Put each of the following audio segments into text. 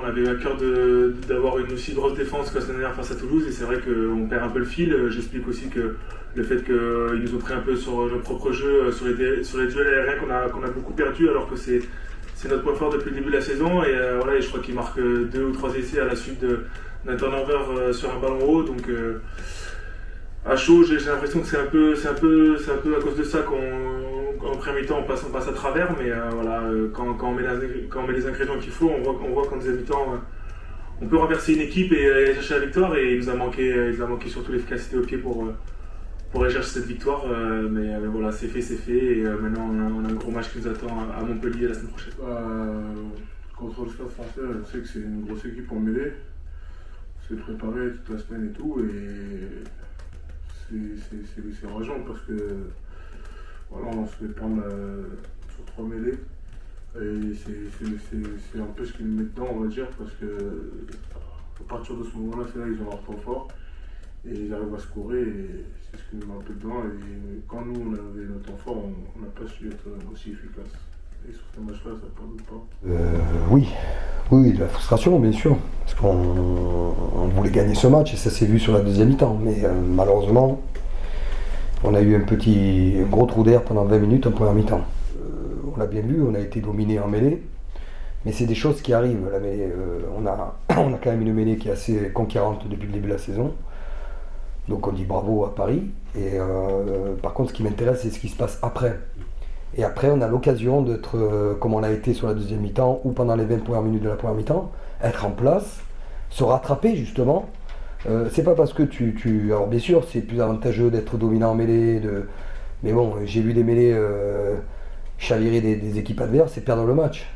avait eu à cœur d'avoir une aussi grosse défense que la semaine dernière face à Toulouse, et c'est vrai qu'on perd un peu le fil. J'explique aussi que le fait qu'ils nous ont pris un peu sur notre propre jeu, sur les duels aériens qu'on a beaucoup perdu, alors que c'est notre point fort depuis le début de la saison. Et voilà, et je crois qu'il marque 2 ou 3 essais à la suite d'un turnover sur un ballon haut. Donc à chaud, j'ai l'impression que c'est un peu à cause de ça qu'en première mi-temps on passe à travers. Mais voilà, quand on met les ingrédients qu'il faut, on voit qu'en deuxième mi-temps on peut renverser une équipe et aller chercher la victoire. Et il nous a manqué surtout l'efficacité au pied pour aller chercher cette victoire, mais voilà, c'est fait, et maintenant on a un gros match qui nous attend à Montpellier la semaine prochaine. Contre le Stade Français, on sait que c'est une grosse équipe en mêlée. C'est préparé toute la semaine et tout, et c'est rageant parce que voilà, on se fait prendre sur 3 mêlées. Et c'est un peu ce qu'ils nous mettent dedans, on va dire, parce que à partir de ce moment-là, c'est là qu'ils ont leur temps fort. Et ils arrivent à scorer, et c'est ce qui nous met un peu dedans. Et quand nous, on avait notre temps fort, on n'a pas su être aussi efficace. Et sur ce match-là, ça ne pardonne pas. Oui, de la frustration, bien sûr. Parce qu'on voulait gagner ce match, et ça s'est vu sur la deuxième mi-temps. Mais malheureusement, on a eu un gros trou d'air pendant 20 minutes en première mi-temps. On l'a bien vu, on a été dominé en mêlée. Mais c'est des choses qui arrivent. La mêlée, on a quand même une mêlée qui est assez conquérante depuis le début de la saison. Donc on dit bravo à Paris. Et par contre, ce qui m'intéresse, c'est ce qui se passe après. Et après, on a l'occasion d'être, comme on a été sur la deuxième mi-temps, ou pendant les 20 premières minutes de la première mi-temps, être en place, se rattraper justement. C'est pas parce que alors bien sûr, c'est plus avantageux d'être dominant en mêlée, mais bon, j'ai vu des mêlées chavirer des équipes adverses et perdre le match.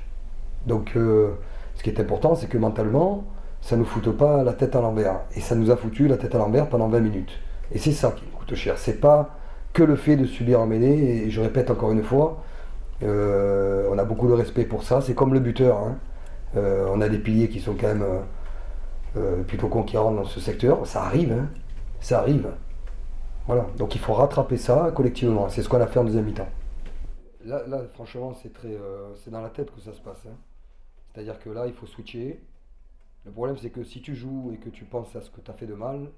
Donc ce qui est important, c'est que mentalement, ça ne nous foute pas la tête à l'envers. Et ça nous a foutu la tête à l'envers pendant 20 minutes. Et c'est ça qui nous coûte cher. C'est pas que le fait de subir en mêlée, et je répète encore une fois, on a beaucoup de respect pour ça. C'est comme le buteur. Hein. On a des piliers qui sont quand même plutôt conquérants dans ce secteur. Ça arrive. Hein. Ça arrive. Voilà. Donc il faut rattraper ça collectivement. C'est ce qu'on a fait en deuxième mi-temps. Là franchement, c'est dans la tête que ça se passe. Hein. C'est-à-dire que là, il faut switcher. Le problème, c'est que si tu joues et que tu penses à ce que tu as fait de mal,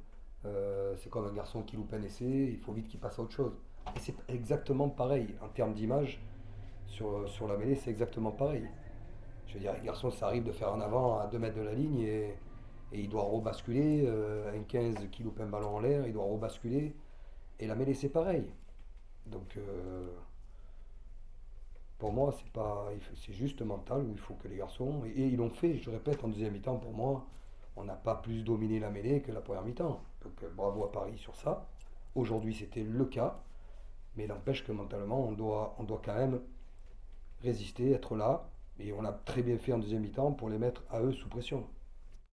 c'est comme un garçon qui loupe un essai, il faut vite qu'il passe à autre chose. Et c'est exactement pareil, en termes d'image, sur la mêlée, c'est exactement pareil. Je veux dire, un garçon, ça arrive de faire un avant à 2 mètres de la ligne, et il doit rebasculer, un 15 qui loupe un ballon en l'air, il doit rebasculer, et la mêlée, c'est pareil. Donc, pour moi, c'est juste mental, où il faut que les garçons, et ils l'ont fait, je répète, en deuxième mi-temps, pour moi, on n'a pas plus dominé la mêlée que la première mi-temps. Donc bravo à Paris sur ça. Aujourd'hui, c'était le cas, mais il n'empêche que mentalement, on doit quand même résister, être là, et on l'a très bien fait en deuxième mi-temps pour les mettre à eux sous pression.